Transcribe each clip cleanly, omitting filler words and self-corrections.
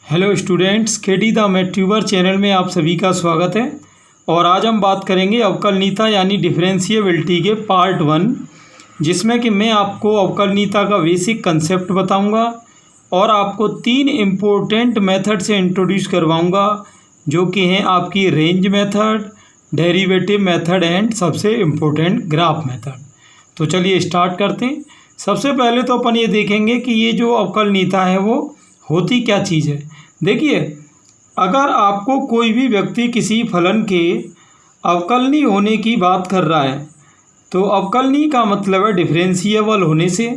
Hello students, KD the math tuber channel में आप सभी का स्वागत है। और आज हम बात करेंगे अवकलनीयता यानी डिफरेंशिएबिलिटी के पार्ट 1, जिसमें कि मैं आपको अवकलनीयता का बेसिक कंसेप्ट बताऊंगा और आपको 3 इम्पोर्टेंट मेथड से इंट्रोड्यूस करवाऊंगा, जो कि हैं आपकी range method, derivative method and सबसे इम्पोर्टेंट ग्राफ मेथड। तो चलिए स्टार्ट करते हैं। सबसे पहले तो अपन ये देखेंगे कि ये जो अवकलनीयता है वो होती क्या चीज़ है। देखिए, अगर आपको कोई भी व्यक्ति किसी फलन के अवकलनीय होने की बात कर रहा है तो अवकलनीय का मतलब है डिफरेंशिएबल होने से।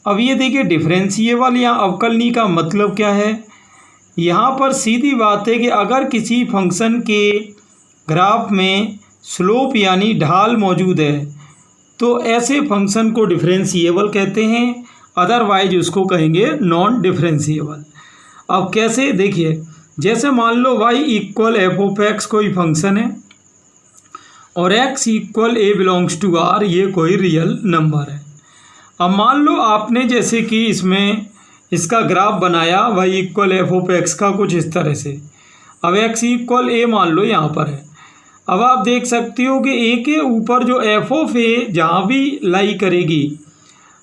अब ये देखिए, डिफरेंशिएबल या अवकलनीय का मतलब क्या है। यहाँ पर सीधी बात है कि अगर किसी फंक्शन के ग्राफ में स्लोप यानी ढाल मौजूद है तो ऐसे फंक्शन को डिफरेंशिएबल कहते हैं, अदरवाइज उसको कहेंगे नॉन डिफरेंशिएबल। अब कैसे, देखिए, जैसे मान लो y equal f of x कोई फंक्शन है और x equal a belongs to r, ये कोई रियल नंबर है। अब मान लो आपने जैसे कि इसमें इसका ग्राफ बनाया y equal f of x का कुछ इस तरह से। अब x इक्वल a मान लो यहाँ पर है। अब आप देख सकते हो कि a के ऊपर जो एफ ऑफ a जहाँ भी लाई करेगी,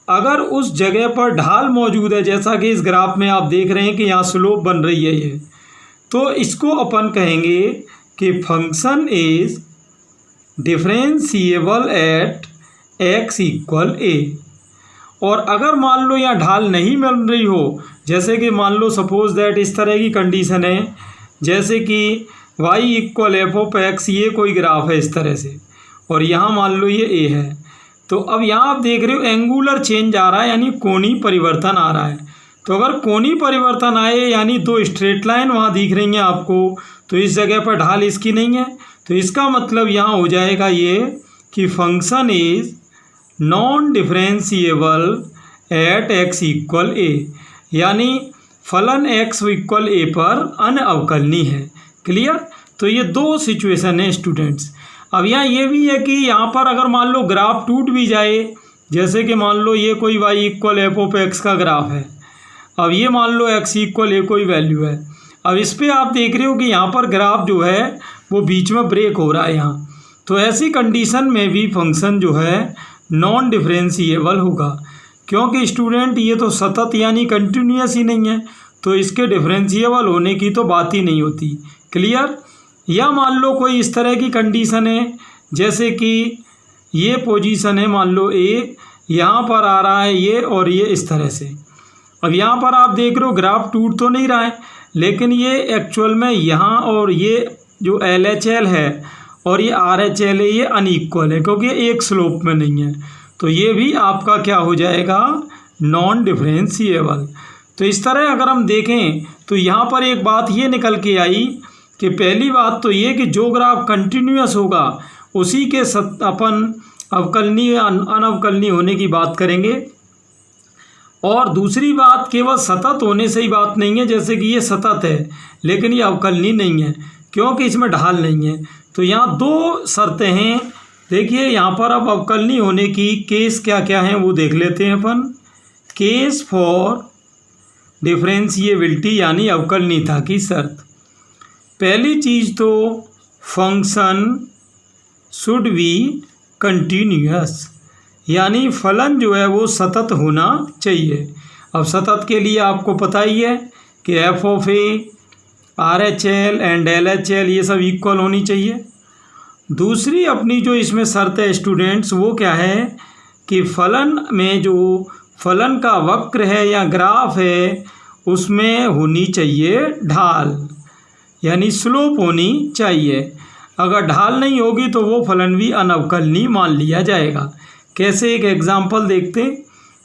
अगर उस जगह पर ढाल मौजूद है, जैसा कि इस ग्राफ में आप देख रहे हैं कि यहाँ स्लोप बन रही है ये, तो इसको अपन कहेंगे कि function is differentiable eight x equal a। और अगर मान लो यहाँ ढाल नहीं मिल रही हो, जैसे कि मान लो सपोज दैट इस तरह की कंडीशन है, जैसे कि y equal f of x, ये कोई ग्राफ है इस तरह से, और यहाँ मान लो ये a है। तो अब यहाँ आप देख रहे हो एंगुलर चेंज आ रहा है, यानी कोणीय परिवर्तन आ रहा है। तो अगर कोणीय परिवर्तन आए यानी दो स्ट्रेट लाइन वहाँ दिख रही हैं आपको, तो इस जगह पर ढाल इसकी नहीं है, तो इसका मतलब यहाँ हो जाएगा ये कि function is non differentiable eight x equal a, यानी फलन x इक्वल a पर अनअवकलनीय है। क्लियर। तो ये दो सिचुएशन है स्टूडेंट्स। अब यहाँ ये भी है कि यहाँ पर अगर मान लो ग्राफ टूट भी जाए, जैसे कि मान लो ये कोई y equal f of x का ग्राफ है, अब ये मान लो x इक्वल a कोई वैल्यू है। अब इस पर आप देख रहे हो कि यहाँ पर ग्राफ जो है वो बीच में ब्रेक हो रहा है यहाँ, तो ऐसी कंडीशन में भी फंक्शन जो है नॉन डिफरेंशिएबल होगा, क्योंकि स्टूडेंट ये तो सतत यानी कंटिन्यूस ही नहीं है, तो इसके डिफरेंशिएबल होने की तो बात ही नहीं होती। क्लियर। या मान लो कोई इस तरह की कंडीशन है, जैसे कि ये पोजीशन है, मान लो a, यहाँ पर आ रहा है ये और ये इस तरह से। अब यहाँ पर आप देख रहे हो ग्राफ टूट तो नहीं रहा है, लेकिन ये एक्चुअल में यहाँ और ये जो LHL है और ये RHL है, ये अनइक्वल है, क्योंकि एक स्लोप में नहीं है, तो ये भी आपका क्या हो जाएगा, नॉन डिफरेंशिएबल। तो इस तरह अगर हम देखें तो यहाँ पर एक बात ये निकल के आई कि पहली बात तो ये कि जो ग्राफ कंटिन्यूस होगा उसी के अपन अवकलनीय अनअवकलनीय होने की बात करेंगे। और दूसरी बात, केवल सतत होने से ही बात नहीं है, जैसे कि ये सतत है लेकिन ये अवकलनीय नहीं है क्योंकि इसमें ढाल नहीं है। तो यहाँ दो शर्तें हैं। देखिए यहाँ पर अब अवकलनीय होने की केस क्या क्या हैं वो देख लेते हैं अपन। केस फॉर डिफरेंशिएबिलिटी यानी अवकलनीयता की शर्त। पहली चीज़ तो फंक्शन शुड बी कंटिन्यूअस, यानी फलन जो है वो सतत होना चाहिए। अब सतत के लिए आपको पता ही है कि F of A, RHL and LHL ये सब इक्वल होनी चाहिए। दूसरी अपनी जो इसमें शर्त है स्टूडेंट्स, वो क्या है कि फलन में जो फलन का वक्र है या ग्राफ है उसमें होनी चाहिए ढाल, यानी स्लोप होनी चाहिए। अगर ढाल नहीं होगी तो वो फलन भी अनअवकलनीय मान लिया जाएगा। कैसे, एक एग्जांपल देखते हैं।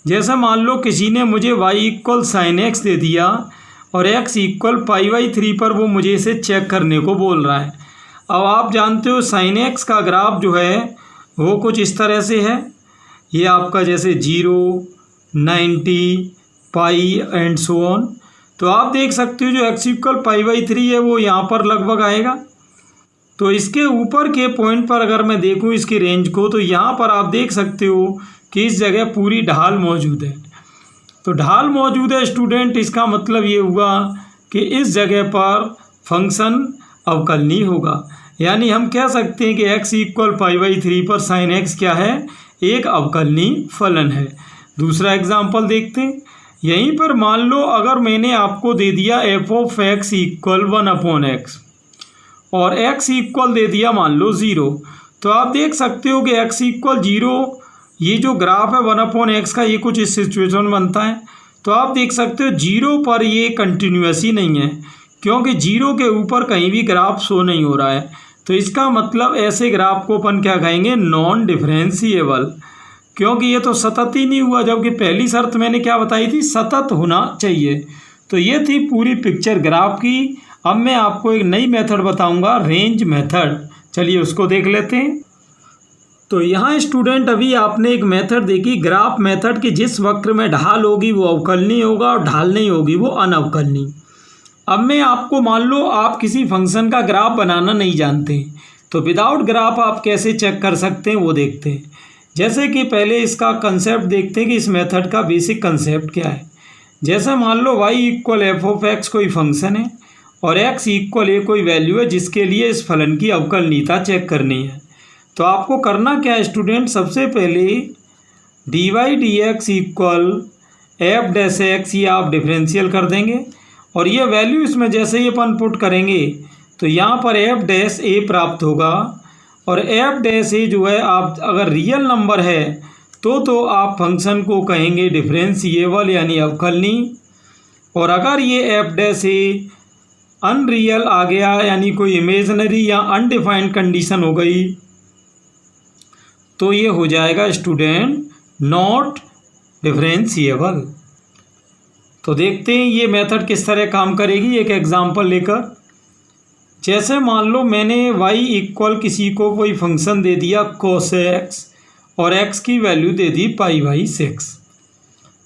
जैसे मान लो किसी ने मुझे y इक्वल साइन एक्स दे दिया और x इक्वल π/3 पर वो मुझे इसे चेक करने को बोल रहा है। अब आप जानते हो साइन एक्स का ग्राफ जो है वो कुछ इस तरह से है, ये आपका जैसे 0, 90, पाई एंड सो ऑन। तो आप देख सकते हो जो x इक्वल π/3 है वो यहाँ पर लगभग आएगा। तो इसके ऊपर के पॉइंट पर अगर मैं देखूँ इसकी रेंज को, तो यहाँ पर आप देख सकते हो कि इस जगह पूरी ढाल मौजूद है। तो ढाल मौजूद है स्टूडेंट, इसका मतलब ये हुआ कि इस जगह पर फंक्शन अवकलनीय होगा। यानी हम कह सकते हैं कि x इक्वल π/3 पर साइन x क्या है, एक अवकलनीय फलन है। दूसरा एग्जाम्पल देखते हैं। यहीं पर मान लो अगर मैंने आपको दे दिया f(x) इक्वल 1/x और x इक्वल दे दिया मान लो 0, तो आप देख सकते हो कि x इक्वल 0, ये जो ग्राफ है 1/x का, ये कुछ इस सिचुएशन बनता है। तो आप देख सकते हो 0 पर ये कंटिन्यूस ही नहीं है, क्योंकि 0 के ऊपर कहीं भी ग्राफ शो नहीं हो रहा है। तो इसका मतलब ऐसे ग्राफ को अपन क्या कहेंगे, नॉन डिफरेंशिएबल, क्योंकि ये तो सतत ही नहीं हुआ, जबकि पहली शर्त मैंने क्या बताई थी, सतत होना चाहिए। तो ये थी पूरी पिक्चर ग्राफ की। अब मैं आपको एक नई मेथड बताऊंगा, रेंज मेथड। चलिए उसको देख लेते हैं। तो यहाँ स्टूडेंट अभी आपने एक मेथड देखी, ग्राफ मेथड, कि जिस वक्र में ढाल होगी वो अवकलनीय होगा और ढाल नहीं होगी वो अनअवकलनीय। अब मैं आपको, मान लो आप किसी फंक्शन का ग्राफ बनाना नहीं जानते, तो विदाउट ग्राफ आप कैसे चेक कर सकते हैं वो देखते हैं। जैसे कि पहले इसका कंसेप्ट देखते हैं कि इस मेथड का बेसिक कंसेप्ट क्या है। जैसे मान लो y इक्वल f(x) कोई फंक्शन है और x इक्वल a कोई वैल्यू है जिसके लिए इस फलन की अवकलनीयता चेक करनी है। तो आपको करना क्या है स्टूडेंट, सबसे पहले dy dx इक्वल f'(x) ये आप डिफरेंशियल कर देंगे और ये वैल्यू इसमें जैसे ही अपन पुट करेंगे तो यहाँ पर f'(a) प्राप्त होगा। और f'(a) जो है, आप अगर रियल नंबर है तो आप फंक्शन को कहेंगे डिफरेंशिएबल यानी अवकलनीय। और अगर ये f'(a) अनरियल आ गया, यानी कोई इमेजनरी या अनडिफाइंड कंडीशन हो गई, तो ये हो जाएगा स्टूडेंट नॉट डिफरेंशिएबल। तो देखते हैं ये मेथड किस तरह काम करेगी एक एग्जांपल लेकर। जैसे मान लो मैंने y इक्वल किसी को कोई फंक्शन दे दिया cos x और x की वैल्यू दे दी π/6।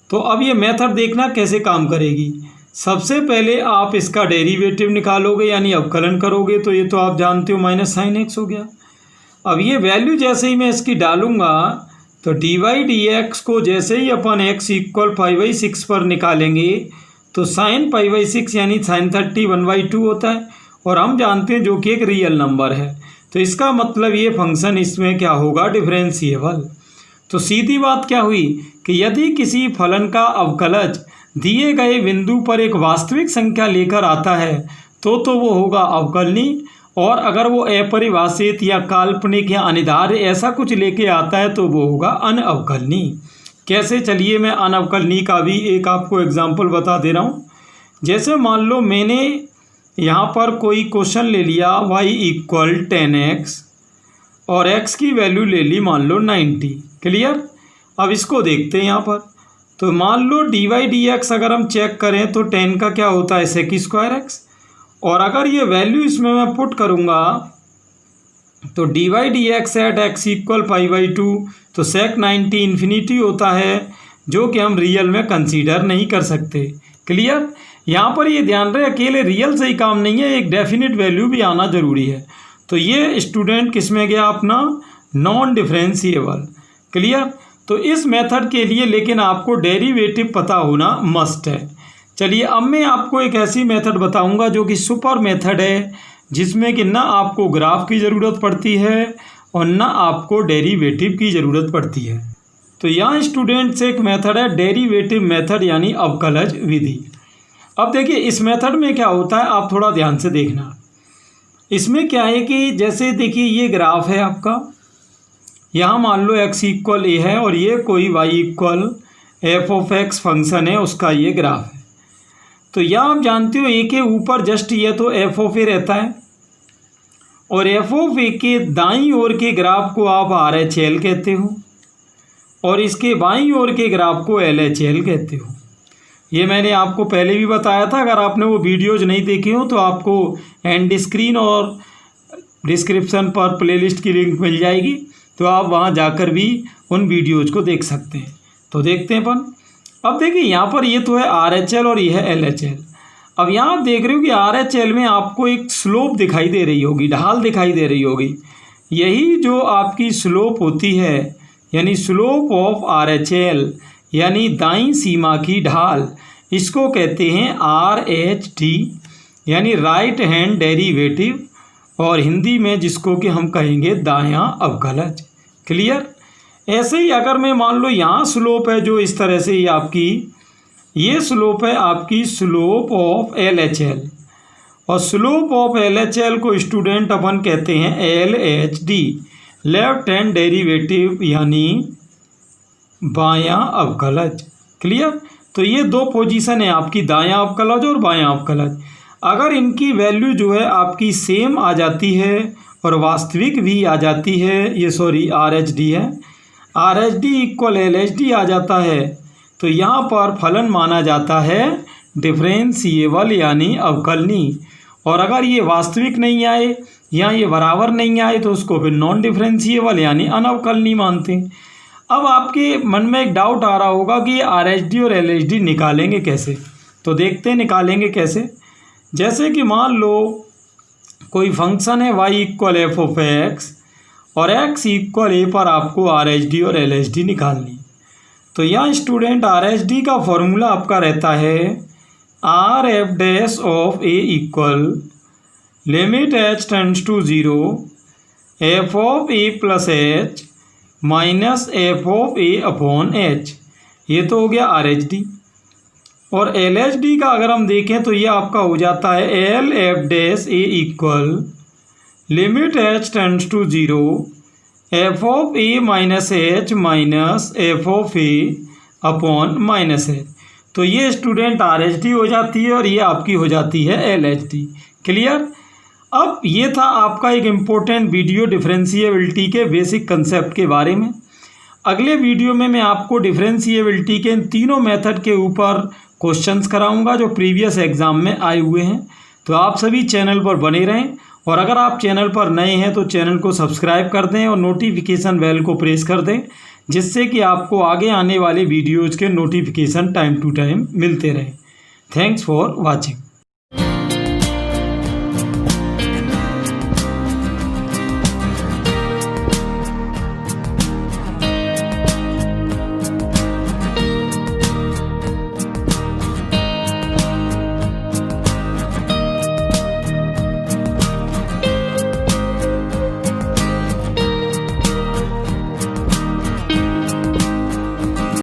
तो अब ये मेथड देखना कैसे काम करेगी। सबसे पहले आप इसका डेरिवेटिव निकालोगे यानी अवकलन करोगे, तो ये तो आप जानते हो माइनस साइन x हो गया। अब ये वैल्यू जैसे ही मैं इसकी डालूंगा तो dy dx को जैसे ही अपन x इक्वल π/6 पर निकालेंगे तो साइन π/6 यानी साइन 30 1/2 होता है, और हम जानते हैं जो कि एक रियल नंबर है। तो इसका मतलब ये फंक्शन इसमें क्या होगा, डिफरेंशिएबल। तो सीधी बात क्या हुई कि यदि किसी फलन का अवकलज दिए गए बिंदु पर एक वास्तविक संख्या लेकर आता है तो वो होगा अवकलनीय, और अगर वो अपरिभाषित या काल्पनिक या अनिवार्य ऐसा कुछ लेके आता है तो वो होगा अनअवकलनीय। कैसे, चलिए मैं अनअवकलनीय का भी एक आपको एग्जाम्पल बता दे रहा हूँ। जैसे मान लो मैंने यहाँ पर कोई क्वेश्चन ले लिया y इक्वल 10x और x की वैल्यू ले ली मान लो 90। क्लियर। अब इसको देखते हैं यहाँ पर। तो मान लो dy dx अगर हम चेक करें तो 10 का क्या होता है, sec² x, और अगर ये वैल्यू इसमें मैं पुट करूँगा तो dy dx at x equal π/2, तो sec 90 इन्फिनिटी होता है, जो कि हम रियल में कंसीडर नहीं कर सकते। क्लियर। यहाँ पर ये ध्यान रहे अकेले रियल से ही काम नहीं है, एक डेफिनेट वैल्यू भी आना ज़रूरी है। तो ये स्टूडेंट किस में गया अपना, नॉन डिफरेंशिएबल। क्लियर। तो इस मेथड के लिए लेकिन आपको डेरिवेटिव पता होना मस्ट है। चलिए अब मैं आपको एक ऐसी मेथड बताऊंगा जो कि सुपर मेथड है, जिसमें कि ना आपको ग्राफ की ज़रूरत पड़ती है और ना आपको डेरिवेटिव की ज़रूरत पड़ती है। तो यहाँ स्टूडेंट्स एक मेथड है डेरिवेटिव मेथड यानी अवकलज विधि। अब देखिए इस मेथड में क्या होता है, आप थोड़ा ध्यान से देखना। इसमें क्या है कि जैसे देखिए ये ग्राफ है आपका, यहाँ मान लो x इक्वल a है और ये कोई y इक्वल f(x) फंक्शन है, उसका ये ग्राफ है। तो यहाँ आप जानते हो a के ऊपर जस्ट ये तो f(a) रहता है, और f(a) के दाईं ओर के ग्राफ को आप RHL कहते हो और इसके बाईं ओर के ग्राफ को LHL कहते हो। ये मैंने आपको पहले भी बताया था, अगर आपने वो वीडियोज नहीं देखे हो तो आपको एंड स्क्रीन और डिस्क्रिप्शन पर प्लेलिस्ट की लिंक मिल जाएगी, तो आप वहाँ जाकर भी उन वीडियोज को देख सकते हैं। तो देखते हैं अपन। अब देखिए यहाँ पर ये तो है RHL और ये है LHL। अब यहाँ आप देख रहे हो कि RHL में आपको एक स्लोप दिखाई दे रही होगी, ढाल दिखाई दे रही होगी। यही जो आपकी स्लोप होती है यानी स्लोप ऑफ RHL यानी दाईं सीमा की ढाल, इसको कहते हैं RHD यानी राइट हैंड डेरिवेटिव, और हिंदी में जिसको कि हम कहेंगे दायां अवकलज। क्लियर। ऐसे ही अगर मैं मान लो यहाँ स्लोप है जो इस तरह से ही आपकी ये स्लोप है आपकी स्लोप ऑफ LHL, और स्लोप ऑफ LHL को स्टूडेंट अपन कहते हैं LHD लेफ्ट हैंड डेरिवेटिव यानी बायां अवकलज। क्लियर। तो ये दो पोजीशन है आपकी, दायां अवकलज और बायां अवकलज। अगर इनकी वैल्यू जो है आपकी सेम आ जाती है और वास्तविक भी आ जाती है, ये सॉरी RHD है, RHD इक्वल LHD आ जाता है, तो यहाँ पर फलन माना जाता है डिफरेंशिएबल यानी अवकलनीय। और अगर ये वास्तविक नहीं आए या ये बराबर नहीं आए तो उसको फिर नॉन डिफरेंशिएबल यानी अनवकलनीय मानते हैं। अब आपके मन में एक डाउट आ रहा होगा कि RHD और LHD निकालेंगे कैसे, तो देखते हैं निकालेंगे कैसे। जैसे कि मान लो कोई फंक्शन है y इक्वल f(x) और x इक्वल a पर आपको RHD और LHD निकालनी। तो यहाँ स्टूडेंट RHD का फॉर्मूला आपका रहता है RF' of a equal limit h tends to 0 f of a plus h minus f of a upon h। ये तो हो गया RHD। और LHD का अगर हम देखें तो ये आपका हो जाता है LF' a equal limit h tends to 0 f of a minus h minus f of a upon minus h। तो ये स्टूडेंट RHD हो जाती है और ये आपकी हो जाती है LHD। क्लियर। अब ये था आपका एक इम्पोर्टेंट वीडियो डिफरेंशिएबिलिटी के बेसिक कंसेप्ट के बारे में। अगले वीडियो में मैं आपको डिफरेंशिएबिलिटी के इन तीनों मेथड के ऊपर क्वेश्चंस कराऊंगा जो प्रीवियस एग्ज़ाम में आए हुए हैं। तो आप सभी चैनल पर बने रहें, और अगर आप चैनल पर नए हैं तो चैनल को सब्सक्राइब कर दें और नोटिफिकेशन बेल को प्रेस कर दें, जिससे कि आपको आगे आने वाले वीडियोज़ के नोटिफिकेशन टाइम टू टाइम मिलते रहें। Thanks for watching.